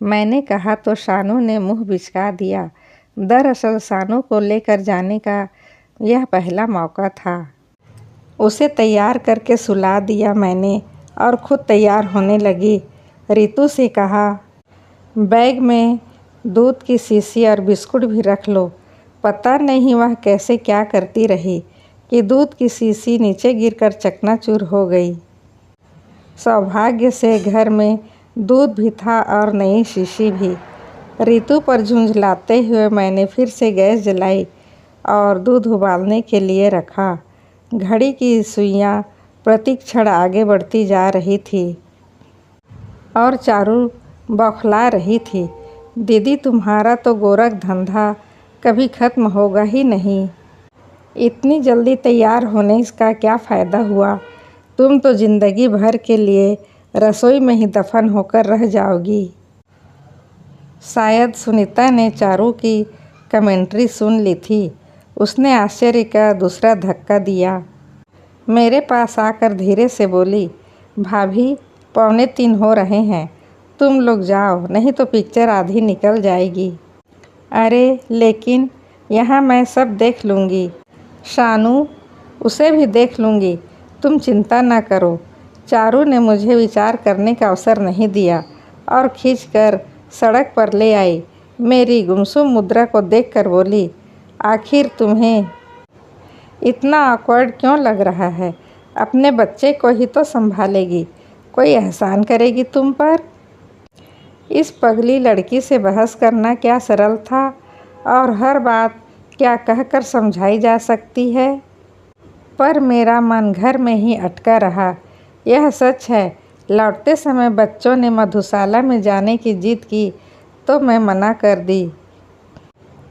मैंने कहा तो शानू ने मुँह बिचका दिया। दरअसल शानू को लेकर जाने का यह पहला मौका था। उसे तैयार करके सुला दिया मैंने और खुद तैयार होने लगी। रितु से कहा, बैग में दूध की शीशी और बिस्कुट भी रख लो। पता नहीं वह कैसे क्या करती रही कि दूध की शीशी नीचे गिरकर चकनाचूर हो गई। सौभाग्य से घर में दूध भी था और नई शीशी भी। रितु पर झुंझलाते हुए मैंने फिर से गैस जलाई और दूध उबालने के लिए रखा। घड़ी की सुइयां प्रति क्षण आगे बढ़ती जा रही थी और चारू बौखला रही थी। दीदी तुम्हारा तो गोरख धंधा कभी खत्म होगा ही नहीं। इतनी जल्दी तैयार होने का क्या फ़ायदा हुआ? तुम तो ज़िंदगी भर के लिए रसोई में ही दफन होकर रह जाओगी। शायद सुनीता ने चारू की कमेंट्री सुन ली थी। उसने आश्चर्य का दूसरा धक्का दिया। मेरे पास आकर धीरे से बोली, भाभी 2:45 हो रहे हैं, तुम लोग जाओ, नहीं तो पिक्चर आधी निकल जाएगी। अरे लेकिन यहाँ मैं सब देख लूँगी। शानू, उसे भी देख लूँगी, तुम चिंता ना करो। चारू ने मुझे विचार करने का अवसर नहीं दिया और खींचकर सड़क पर ले आई। मेरी गुमसुम मुद्रा को देखकर बोली, आखिर तुम्हें इतना ऑकवर्ड क्यों लग रहा है? अपने बच्चे को ही तो संभालेगी, कोई एहसान करेगी तुम पर? इस पगली लड़की से बहस करना क्या सरल था, और हर बात क्या कहकर समझाई जा सकती है? पर मेरा मन घर में ही अटका रहा। यह सच है, लौटते समय बच्चों ने मधुशाला में जाने की जिद की तो मैं मना कर दी।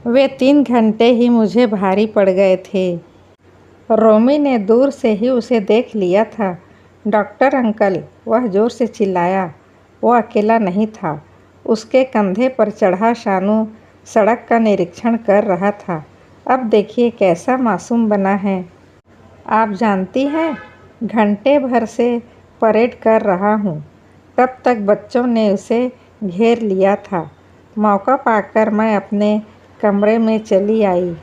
वे 3 घंटे ही मुझे भारी पड़ गए थे। रोमी ने दूर से ही उसे देख लिया था। डॉक्टर अंकल, वह जोर से चिल्लाया। वो अकेला नहीं था। उसके कंधे पर चढ़ा शानू सड़क का निरीक्षण कर रहा था। अब देखिए कैसा मासूम बना है। आप जानती हैं, घंटे भर से परेड कर रहा हूँ, तब तक बच्चों ने उसे घेर लिया था। मौका पाकर मैं अपने कमरे में चली आई।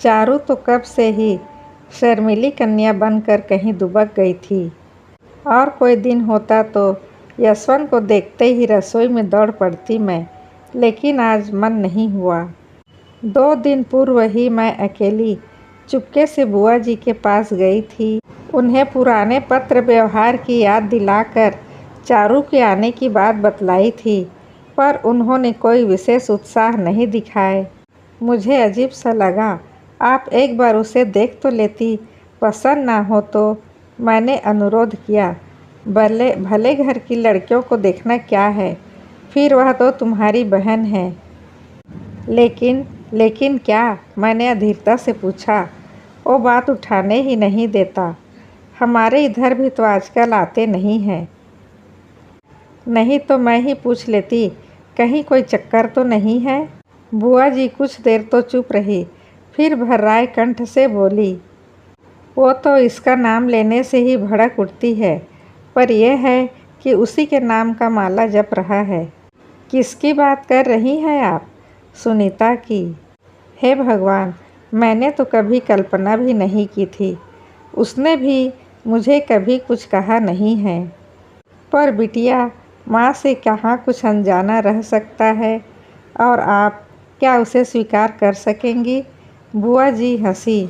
चारू तो कब से ही शर्मीली कन्या बनकर कहीं दुबक गई थी। और कोई दिन होता तो यशवंत को देखते ही रसोई में दौड़ पड़ती मैं, लेकिन आज मन नहीं हुआ। 2 दिन पूर्व ही मैं अकेली चुपके से बुआ जी के पास गई थी। उन्हें पुराने पत्र व्यवहार की याद दिलाकर चारू के आने की बात बतलाई थी, पर उन्होंने कोई विशेष उत्साह नहीं दिखाए। मुझे अजीब सा लगा। आप एक बार उसे देख तो लेती, पसंद ना हो तो। मैंने अनुरोध किया। भले भले घर की लड़कियों को देखना क्या है, फिर वह तो तुम्हारी बहन है। लेकिन क्या? मैंने अधीरता से पूछा। वो बात उठाने ही नहीं देता। हमारे इधर भी तो आजकल आते नहीं हैं। नहीं तो मैं ही पूछ लेती, कहीं कोई चक्कर तो नहीं है। बुआ जी कुछ देर तो चुप रही, फिर भर्राए कंठ से बोली, वो तो इसका नाम लेने से ही भड़क उठती है, पर यह है कि उसी के नाम का माला जप रहा है। किसकी बात कर रही हैं आप? सुनीता की। हे भगवान, मैंने तो कभी कल्पना भी नहीं की थी। उसने भी मुझे कभी कुछ कहा नहीं है। पर बिटिया, माँ से कहाँ कुछ अनजाना रह सकता है, और आप क्या उसे स्वीकार कर सकेंगी? बुआ जी हंसी।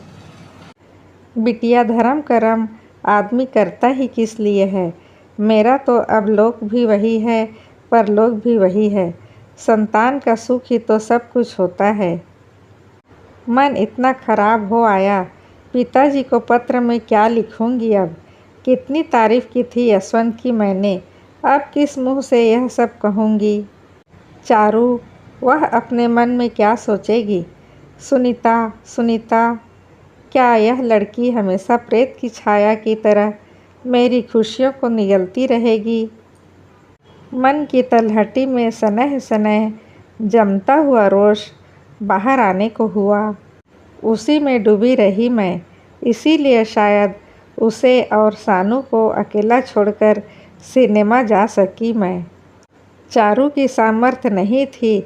बिटिया, धर्म कर्म आदमी करता ही किस लिए है? मेरा तो अब लोक भी वही है, परलोक भी वही है। संतान का सुख ही तो सब कुछ होता है। मन इतना खराब हो आया, पिताजी को पत्र में क्या लिखूंगी अब? कितनी तारीफ की थी यशवंत की मैंने, अब किस मुंह से यह सब कहूँगी? चारू, वह अपने मन में क्या सोचेगी? सुनीता, क्या यह लड़की हमेशा प्रेत की छाया की तरह मेरी खुशियों को निगलती रहेगी? मन की तलहटी में सनह सनह जमता हुआ रोष बाहर आने को हुआ। उसी में डूबी रही मैं। इसीलिए शायद उसे और सानू को अकेला छोड़कर सिनेमा जा सकी मैं। चारू की सामर्थ्य नहीं थी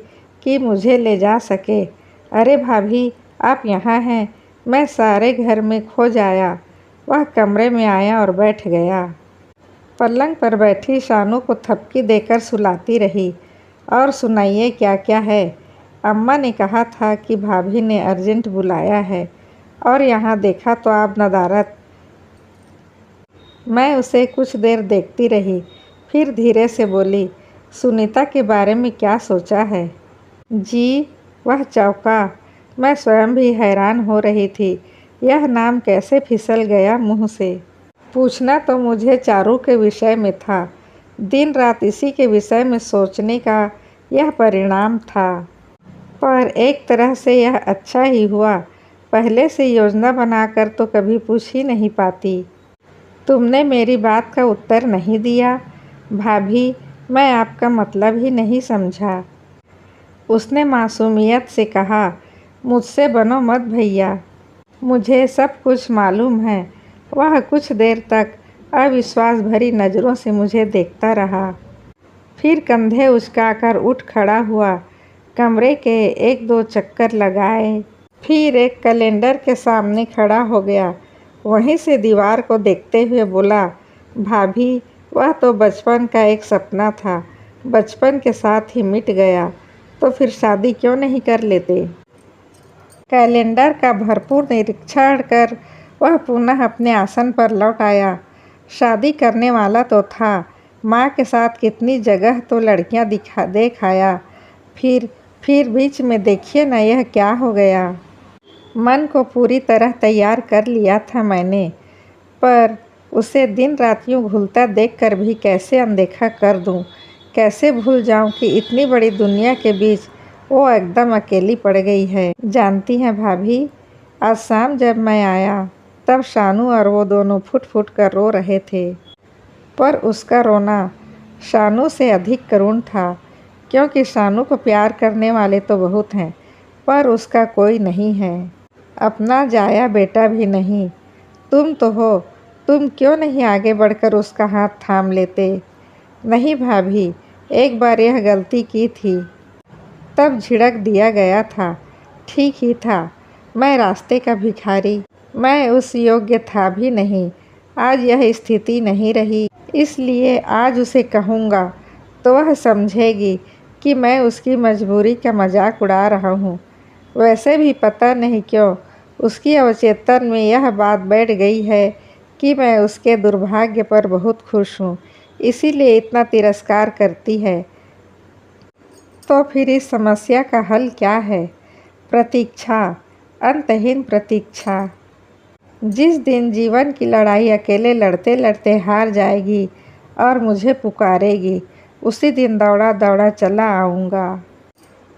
कि मुझे ले जा सके। अरे भाभी, आप यहाँ हैं? मैं सारे घर में खोज आया। वह कमरे में आया और बैठ गया। पलंग पर बैठी शानू को थपकी देकर सुलाती रही। और सुनाइए, क्या क्या है? अम्मा ने कहा था कि भाभी ने अर्जेंट बुलाया है, और यहाँ देखा तो आप नदारत। मैं उसे कुछ देर देखती रही, फिर धीरे से बोली, सुनीता के बारे में क्या सोचा है? जी? वह चौंका। मैं स्वयं भी हैरान हो रही थी। यह नाम कैसे फिसल गया मुंह से? पूछना तो मुझे चारू के विषय में था। दिन रात इसी के विषय में सोचने का यह परिणाम था। पर एक तरह से यह अच्छा ही हुआ। पहले से योजना बनाकर तो कभी पूछ ही नहीं पाती। तुमने मेरी बात का उत्तर नहीं दिया। भाभी, मैं आपका मतलब ही नहीं समझा। उसने मासूमियत से कहा, मुझसे बनो मत भैया, मुझे सब कुछ मालूम है। वह कुछ देर तक अविश्वास भरी नज़रों से मुझे देखता रहा, फिर कंधे उचकाकर उठ खड़ा हुआ, कमरे के 1-2 चक्कर लगाए, फिर एक कैलेंडर के सामने खड़ा हो गया। वहीं से दीवार को देखते हुए बोला, भाभी, वह तो बचपन का एक सपना था, बचपन के साथ ही मिट गया, तो फिर शादी क्यों नहीं कर लेते? कैलेंडर का भरपूर निरीक्षण कर वह पुनः अपने आसन पर लौट आया। शादी करने वाला तो था, माँ के साथ कितनी जगह तो लड़कियाँ देख आया, फिर बीच में देखिए न यह क्या हो गया। मन को पूरी तरह तैयार कर लिया था मैंने, पर उसे दिन रात यूँ घुलता देखकर भी कैसे अनदेखा कर दूँ? कैसे भूल जाऊँ कि इतनी बड़ी दुनिया के बीच वो एकदम अकेली पड़ गई है। जानती हैं भाभी, आज शाम जब मैं आया तब शानू और वो दोनों फुट फुट कर रो रहे थे, पर उसका रोना शानू से अधिक करुण था, क्योंकि शानू को प्यार करने वाले तो बहुत हैं, पर उसका कोई नहीं है, अपना जाया बेटा भी नहीं। तुम तो हो, तुम क्यों नहीं आगे बढ़कर उसका हाथ थाम लेते? नहीं भाभी, एक बार यह गलती की थी, तब झिड़क दिया गया था। ठीक ही था, मैं रास्ते का भिखारी, मैं उस योग्य था भी नहीं। आज यह स्थिति नहीं रही, इसलिए आज उसे कहूँगा तो वह समझेगी कि मैं उसकी मजबूरी का मजाक उड़ा रहा हूँ। वैसे भी पता नहीं क्यों उसकी अवचेतन में यह बात बैठ गई है कि मैं उसके दुर्भाग्य पर बहुत खुश हूँ, इसीलिए इतना तिरस्कार करती है। तो फिर इस समस्या का हल क्या है? प्रतीक्षा, अंतहीन प्रतीक्षा। जिस दिन जीवन की लड़ाई अकेले लड़ते लड़ते हार जाएगी और मुझे पुकारेगी, उसी दिन दौड़ा दौड़ा चला आऊँगा।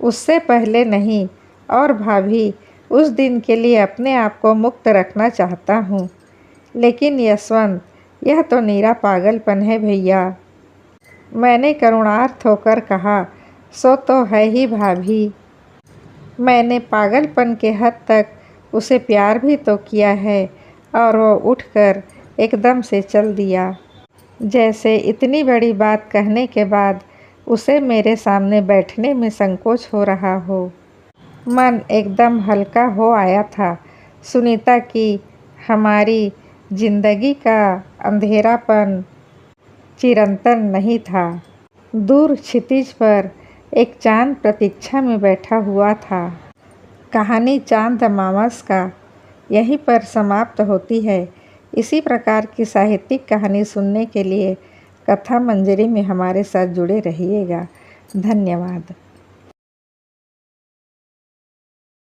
उससे पहले नहीं। और भाभी, उस दिन के लिए अपने आप को मुक्त रखना चाहता हूँ। लेकिन यशवंत, यह तो नीरा पागलपन है भैया। मैंने करुणार्थ होकर कहा, सो तो है ही भाभी। मैंने पागलपन के हद तक उसे प्यार भी तो किया है। और वो उठकर एकदम से चल दिया, जैसे इतनी बड़ी बात कहने के बाद उसे मेरे सामने बैठने में संकोच हो रहा हो। मन एकदम हल्का हो आया था। सुनीता की, हमारी जिंदगी का अंधेरापन चिरंतन नहीं था। दूर क्षितिज पर एक चांद प्रतीक्षा में बैठा हुआ था। कहानी चांद अमावस का यहीं पर समाप्त होती है। इसी प्रकार की साहित्यिक कहानी सुनने के लिए कथा मंजरी में हमारे साथ जुड़े रहिएगा। धन्यवाद।